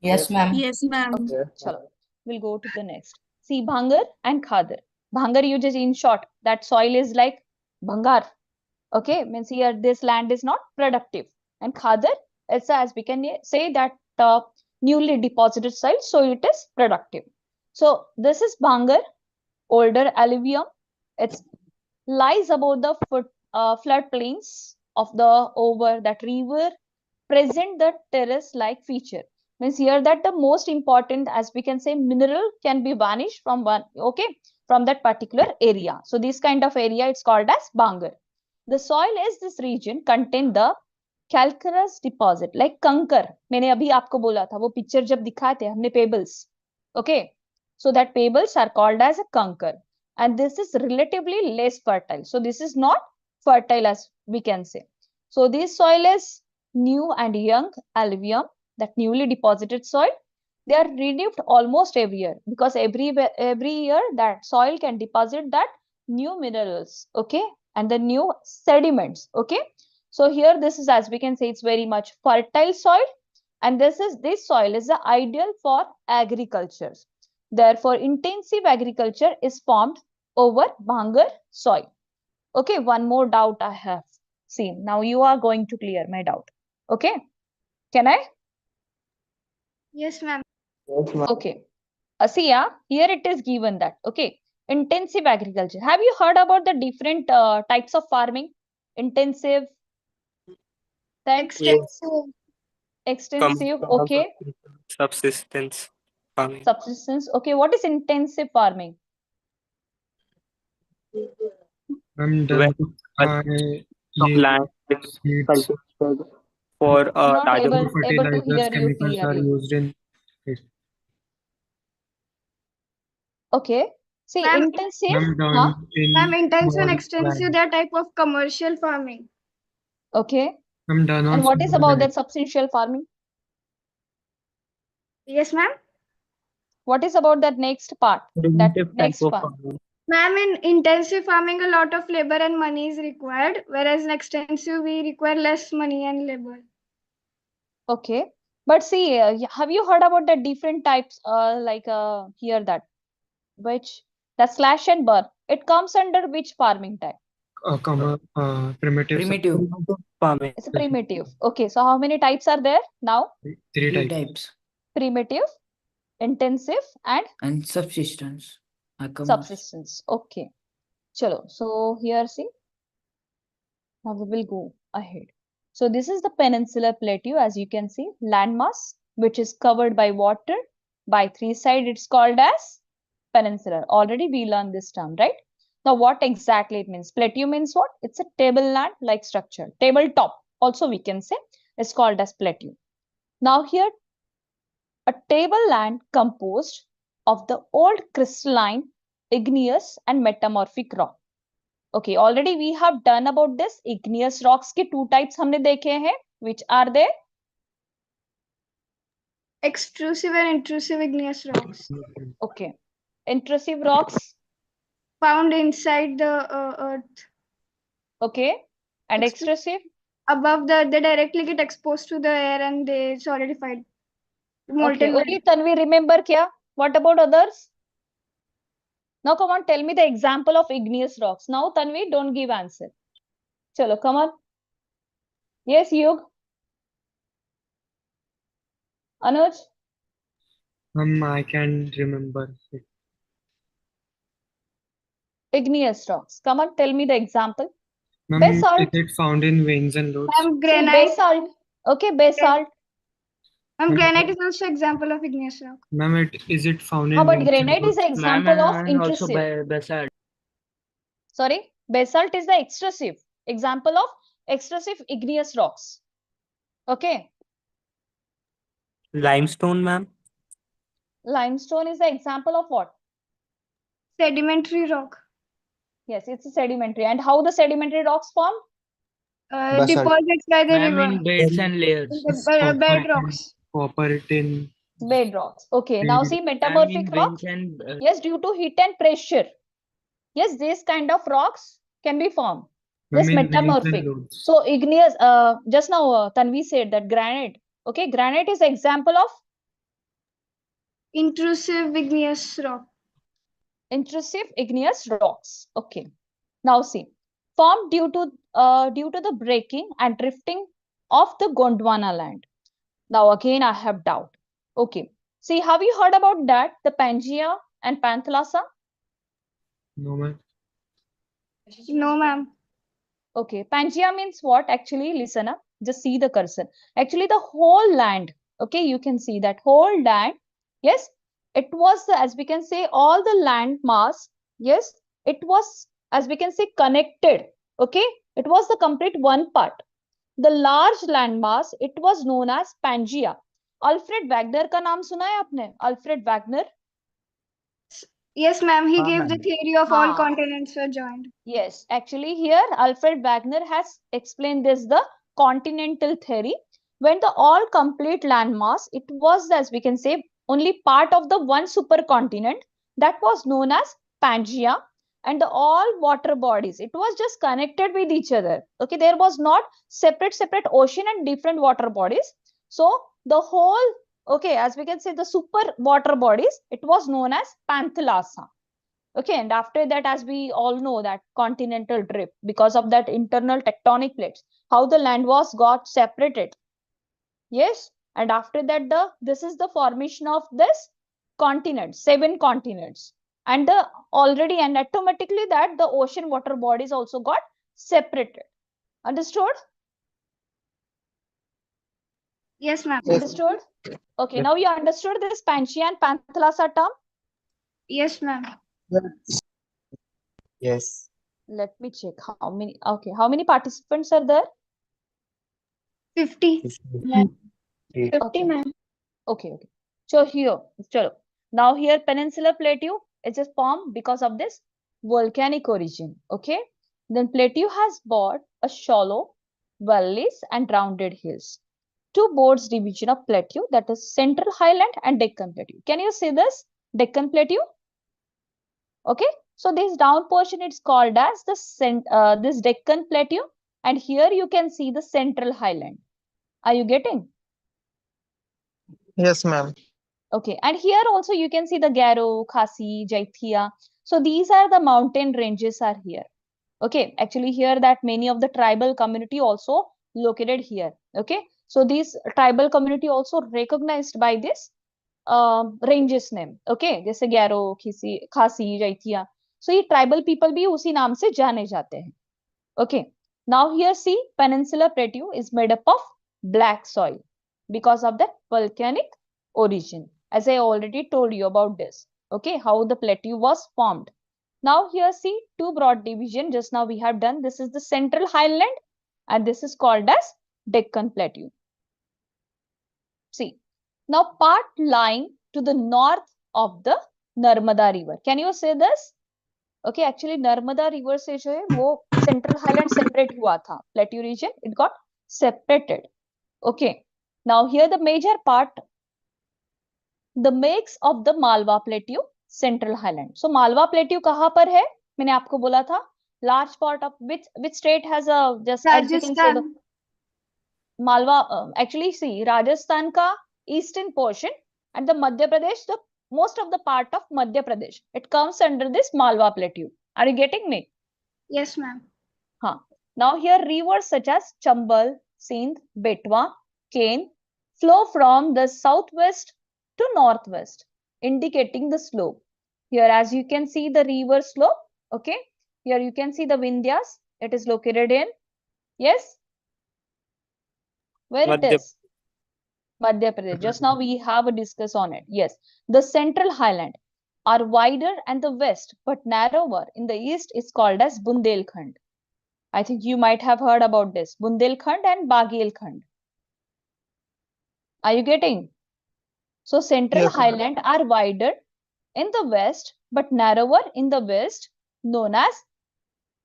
Yes, ma'am. Yes, ma'am. Okay, chalo. We'll go to the next. See, Bhangar and Khadar. Bhangar uses in short that soil is like Bhangar. Okay, means here this land is not productive. And Khadar, it's as we can say that newly deposited soil, so it is productive. So this is Bhangar, older alluvium. It lies above the floodplains of the over that river, present the terrace-like feature. Means here that the most important, as we can say, mineral can be vanished from from that particular area. So this kind of area it's called as Bhangar. The soil is this region contain the calcareous deposit like कंकर. मैंने अभी आपको बोला था वो picture जब दिखाए थे हमने pebbles. Okay, so that pebbles are called as a कंकर, and this is relatively less fertile. So this is not fertile as we can say. So this soil is new and young alluvium, that newly deposited soil. They are renewed almost every year because every year that soil can deposit that new minerals, okay, and the new sediments, okay. So here this is, as we can say, it's very much fertile soil And this soil is the ideal for agriculture. Therefore, intensive agriculture is formed over Bhangar soil. Okay, one more doubt I have seen. Now you are going to clear my doubt. Okay, can I? Yes, ma'am. Okay. See, here it is given that, okay, intensive agriculture. Have you heard about the different types of farming? Intensive, then Extensive. extensive, okay. Subsistence farming. Subsistence, okay. What is intensive farming? I'm Where done to land is cultivated for Not larger able to fertilizers, hear you chemicals are clearly. used in it. Okay. See, Ma'am, intensive, Ma'am, huh? done in Ma'am, intensive and small extensive, land. they are type of commercial farming. Okay. I'm done on And what is small about land. that substantial farming? Yes, ma'am. What is about that next part? That Primitive type next of part. farming. Ma'am, in intensive farming, a lot of labor and money is required, whereas in extensive, we require less money and labor. Okay. But see, have you heard about the different types, here that, which, the slash and burn, it comes under which farming type? Primitive. Primitive. Farming. It's a primitive. Okay, so how many types are there now? Three Three types. types. Primitive, intensive, and Subsistence. subsistence. Okay. Chalo. So here, see, now we will go ahead. So this is the peninsular plateau, as you can see, landmass, which is covered by water. By three sides, it's called as peninsular. Already we learned this term, right? Now, what exactly it means? Plateau means what? It's a tableland-like structure. Tabletop, also we can say, is called as plateau. Now here, a tableland composed of the old crystalline, igneous, and metamorphic rock. Okay, already we have done about this. Igneous rocks के two types हमने देखे हैं. Which are they? Extrusive and intrusive igneous rocks. Okay. Intrusive rocks. Found inside the earth. Okay. And extrusive? Above they directly get exposed to the air and they solidified. Okay. Molten. Only Tanvi remember kya? What about others? Now come on, tell me the example of igneous rocks. Now Tanvi, don't give answer. Chalo, come on. Yes, Yug. Anuj? I can remember it. Igneous rocks. Come on, tell me the example. Ma'am, Basalt. is it found in veins and lodes? Ma'am, See, granite. basalt. Okay, basalt. Ma'am, granite is also example of igneous rock. Ma'am, is it found in How about veins and granite is lodes? an example of And also intrusive. basalt. Sorry, basalt is the extrusive example of extrusive igneous rocks. Okay. Limestone, ma'am. Limestone is the example of what? Sedimentary rock. Yes, it's a sedimentary. And how the sedimentary rocks form? Deposits by the Ma'am, river. in beds and layers. Bed rocks. Copper, tin. Bed rocks. Okay, now see Ma'am, in metamorphic rock. veins and Yes, due to heat and pressure. Yes, this kind of rocks can be formed. This Ma'am, in veins and metamorphic. lodes. So igneous, just now Tanvi said that granite. Okay, granite is example of Intrusive igneous rock. intrusive igneous rocks. Okay. Now see, formed due to the breaking and drifting of the Gondwana land. Now again I have doubt. Okay. See, have you heard about that? The Pangaea and Panthalassa? No, ma'am. No, ma'am. Okay. Pangaea means what? Actually, listen up. Just see the cursor. Actually, the whole land. Okay, you can see that whole land. Yes, it was, as we can say, all the land mass. Yes, it was, as we can say, connected. Okay, it was the complete one part. The large land mass, it was known as Pangaea. Alfred Wagner का नाम सुना है आपने? Alfred Wagner. Yes, ma'am. He gave the theory of all Ah. continents were joined. Yes, actually here Alfred Wagner has explained this, the continental theory. When the all complete landmass, it was, as we can say, only part of the one supercontinent that was known as Pangaea, and the all water bodies, it was just connected with each other. Okay, there was not separate ocean and different water bodies. So the whole, okay, as we can say, the super water bodies, it was known as Panthalassa. Okay, and after that, as we all know, that continental drift, because of that internal tectonic plates, how the land was got separated. Yes, and after that, this is the formation of this continent, 7 continents, and the already and automatically that the ocean water bodies also got separated. Understood? Yes, ma'am. Understood? Okay, now you understood this Panchaea and Panthalassa term? Yes, ma'am. Yes. Let me check how many. Okay, how many participants are there? 50. 50, Okay. ma'am. Okay. So here, chalo. Now here Peninsular Plateau is just formed because of this volcanic origin. Okay. Then Plateau has got a shallow valleys and rounded hills. Two boards division of Plateau, that is Central Highland and Deccan Plateau. Can you see this? Deccan Plateau? Okay. So this down portion it's called as the this Deccan Plateau, and here you can see the Central Highland. Are you getting? Yes, ma'am. Okay, and here also you can see the Garo, Khasi, Jaithia. So these are the mountain ranges are here. Okay, actually here that many of the tribal community also located here. Okay, so these tribal community also recognized by this ranges name. Okay, जैसे Garo, Khasi, Jaithia. So ये tribal people भी उसी नाम से जाने जाते हैं. Okay, now here see Peninsular Plateau is made up of black soil because of the volcanic origin. As I already told you about this, okay, how the plateau was formed. Now here see two broad division. Just now we have done. This is the Central Highland and this is called as Deccan Plateau. See, now part lying to the north of the Narmada River. Can you say this? Okay, actually Narmada River से जो है वो Central Highland separate हुआ था. Plateau region, it got separated. Okay, now here the major part, the makes of the Malwa Plateau, Central Highland. So Malwa Plateau कहाँ पर है? मैंने आपको बोला था. Large part of which state has a just as we can say the Malwa. Actually, see Rajasthan का eastern portion and the Madhya Pradesh, the most of the part of Madhya Pradesh, it comes under this Malwa Plateau. Are you getting me? Yes, ma'am. Huh. Now here rivers such as Chambal, Sindh, Betwa, Ken flow from the southwest to northwest, indicating the slope. Here as you can see the river slope. Okay. Here you can see the Vindhyas. It is located in, yes, where it is? Madhya Pradesh. Just now we have a discuss on it. Yes, the Central Highland are wider and the west but narrower in the east is called as Bundelkhand. I think you might have heard about this. Bundelkhand and Bagelkhand. Are you getting? So Central Highland are wider in the west but narrower in the west, known as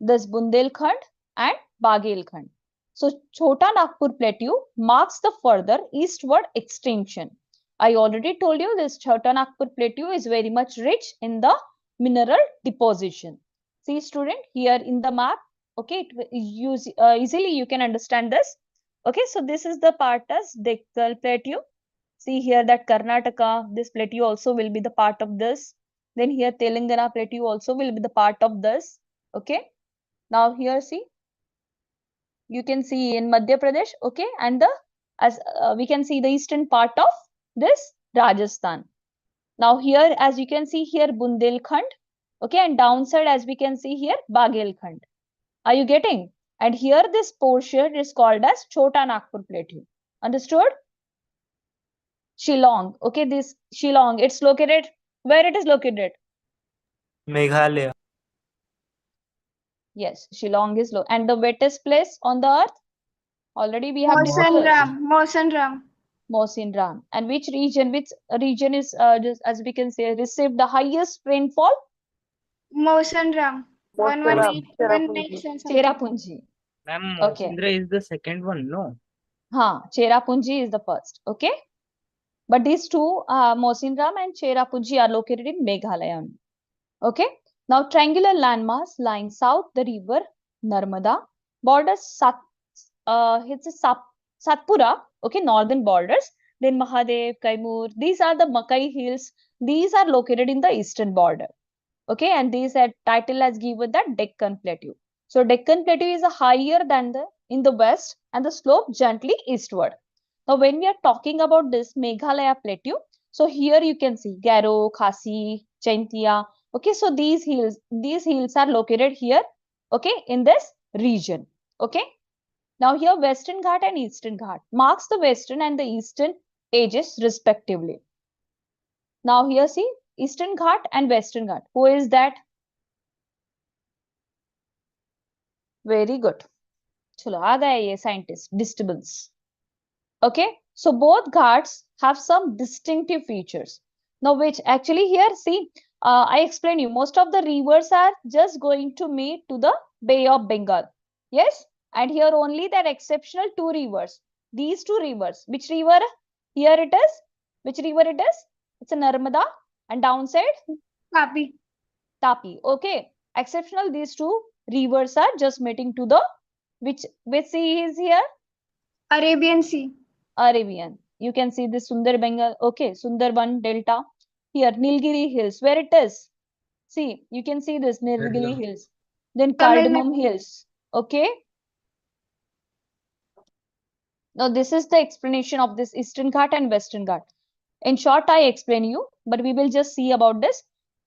this Bundelkhand and Bagelkhand. So Chota Nagpur Plateau marks the further eastward extension. I already told you this Chota Nagpur Plateau is very much rich in the mineral deposition. See student, here in the map, okay, easily you can understand this. Okay, so this is the part as Deccan Plateau. See here that Karnataka, this plateau also will be the part of this. Then here Telangana Plateau also will be the part of this. Okay, now here see, you can see in Madhya Pradesh, okay, and the as we can see the eastern part of this Rajasthan. Now here as you can see here Bundelkhand, okay, and downside as we can see here Bagelkhand. Are you getting? And here this portion is called as Chota Nagpur Plateau. Understood? Shillong, okay, this Shillong, it's located where it is located? Meghalaya. Yes, Shillong is low. And the wettest place on the earth? Already we have discussed. Mawsynram. And which region is just as we can say received the highest rainfall? Mawsynram. 118 Cherrapunji. Ma'am, Okay. Mawsynram is the second one, no? Cherrapunji is the first. Okay. But these two, Mawsynram and Cherrapunji are located in Meghalaya. Okay. Now triangular landmass lying south the river Narmada borders Satpura, okay, northern borders, then Mahadev, Kaimur. These are the Makai Hills. These are located in the eastern border. Okay, and this title has given that Deccan Plateau. So Deccan Plateau is higher than in the west and the slope gently eastward. Now, when we are talking about this Meghalaya Plateau, so here you can see Garo, Khasi, Chaintia. Okay, so these hills are located here. Okay, in this region. Okay. Now here Western Ghat and Eastern Ghat marks the western and the eastern edges respectively. Now here see Eastern Ghat and Western Ghat. Who is that? Very good. चलो आ गया ये scientist disturbance. Okay, so both ghats have some distinctive features. Now, which actually here see, I explained you most of the rivers are just going to meet to the Bay of Bengal. Yes, and here only that exceptional two rivers. These two rivers. Which river? Here it is. Which river it is? It's a Narmada, and downside Tapi. Tapi. Okay, exceptional. These two rivers are just meeting to the which sea is here? Arabian Sea. Arabian. You can see this Sundar Bengal. Okay, Sundarban Delta. Here, Nilgiri Hills. Where it is? See, you can see this Nilgiri Hills. Then Cardamom Hills. Okay. Now, this is the explanation of this Eastern Ghat and Western Ghat. In short, I explain you, but we will just see about this.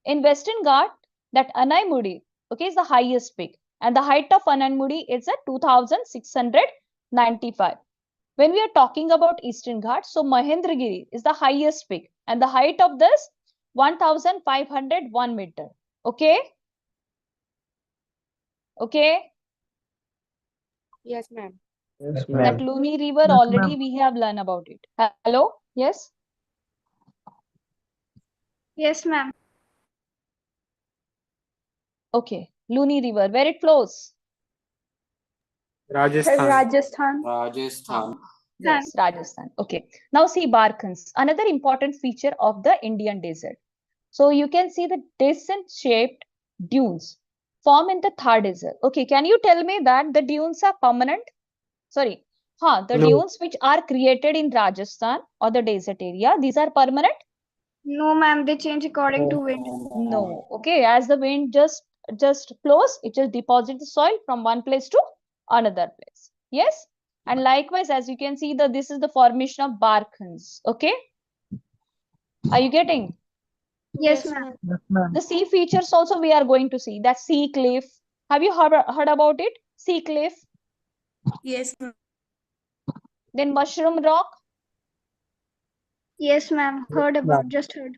In Western Ghat, that Anaimudi, okay, is the highest peak. And the height of Anaimudi is at 2,695. When we are talking about Eastern Ghats, so Mahendragiri is the highest peak and the height of this 1,501 meter. Okay. Okay. Yes, ma'am. Yes, That ma'am. Luni River Yes, already ma'am. we have learned about it. Hello. Yes. Yes, ma'am. Okay. Luni River, where it flows? Rajasthan. Rajasthan. Rajasthan. Yes, Rajasthan. Okay. Now see Barkhans, another important feature of the Indian desert. So you can see the descent-shaped dunes form in the Thar desert. Okay, can you tell me that the dunes are permanent? Sorry, the No. dunes which are created in Rajasthan or the desert area, these are permanent? No, ma'am. They change according to wind. No. Okay, as the wind just flows, it just deposits the soil from one place to another place. Yes, and likewise, as you can see, this is the formation of barkhans. Okay, are you getting? Yes, ma'am. Yes, ma'am. The sea features also we are going to see. That sea cliff. Have you heard about it? Sea cliff. Yes, ma'am. Then mushroom rock. Yes, ma'am. Heard about. Just heard.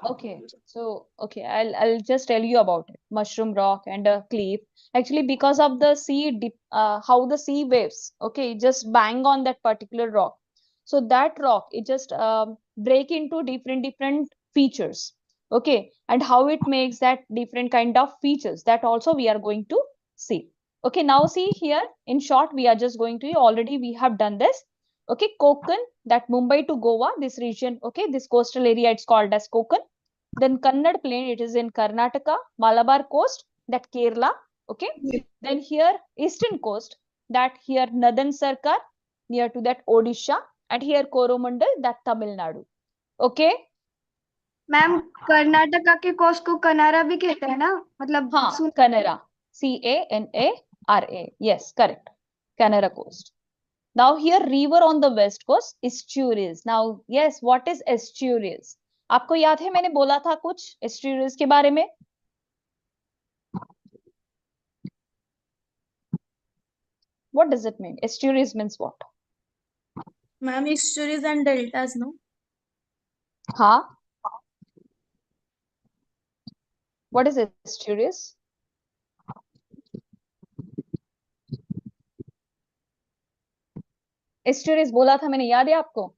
Okay, so okay, I'll just tell you about it. Mushroom rock and a cliff. Actually, because of the sea dip, how the sea waves, okay, just bang on that particular rock. So that rock, it just break into different features. Okay, and how it makes that different kind of features. That also we are going to see. Okay, now see here. In short, we are just going to already we have done this. Okay, Konkan, that Mumbai to Goa, this region. Okay, this coastal area, it's called as Konkan. Then Kannad plain, it is in Karnataka. Malabar coast, that Kerala. Okay. Then here eastern coast, that here Northern Sarkar, near to that Odisha, and here Coromandel, that Tamil Nadu. Okay. Ma'am Karnataka के coast को कनारा भी कहते हैं ना मतलब हाँ Canara, Canara. Yes, correct. Canara coast. Now here river on the west coast, estuaries. Now yes, what is estuaries? आपको याद है मैंने बोला था कुछ estuaries के बारे में? What does it mean? Estuaries means what? Ma'am, estuaries and deltas, no? Huh? What is estuaries? Estuaries बोला था मैंने, याद है आपको?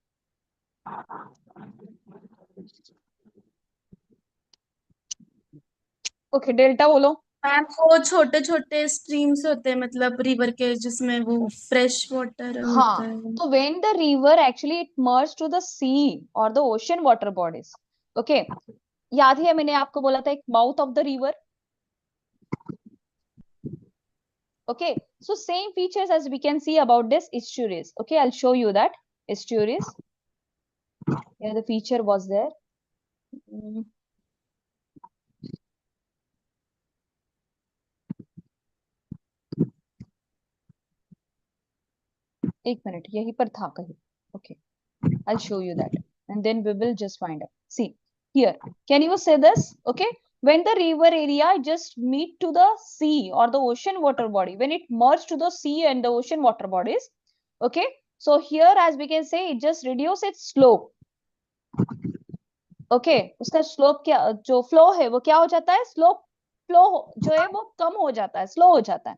Okay, delta बोलो. मैम वो छोटे छोटे स्ट्रीम्स होते हैं मतलब रिवर के जिसमें वो फ्रेश वाटर होता है. So when the river actually it merges to the sea or the ocean water bodies. Okay. याद है मैंने आपको बोला था एक mouth of the river. Okay, so same features as we can see about this estuaries. Okay, I'll show you that estuaries. Yeah, the feature was there. एक minute यहीं पर था कहीं. Okay, I'll show you that, and then we will just find out. See here, can you say this? Okay, when the river area just meet to the sea or the ocean water body, when it merge to the sea and the ocean water bodies, okay, so here as we can say it just reduce its slope. Okay, उसका slope क्या जो flow है वो क्या हो जाता है, slope flow जो है वो कम हो जाता है, स्लो हो जाता है.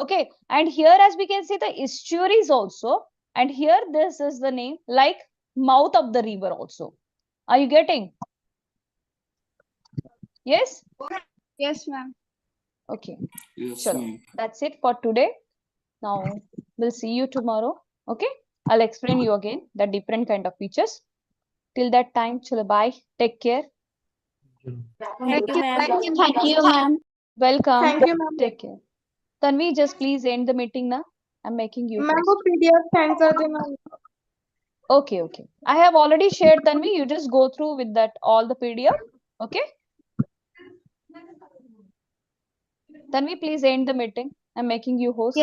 Okay, and here as we can see the estuaries also, and here this is the name like mouth of the river also. Are you getting? Yes? Yes, ma'am. Okay. Chalo, that's it for today. Now we'll see you tomorrow. Okay, I'll explain you again the different kind of features. Till that time, chalo, bye, take care. Thank you, ma'am. Thank you, ma'am. Welcome. Thank you, ma'am. Take care. Tanvi, just please end the meeting now. I'm making you ma'am host. वो PDF send कर देना. Okay, okay. I have already shared, Tanvi. You just go through with that all the PDF. Okay. Tanvi, please end the meeting. I'm making you host.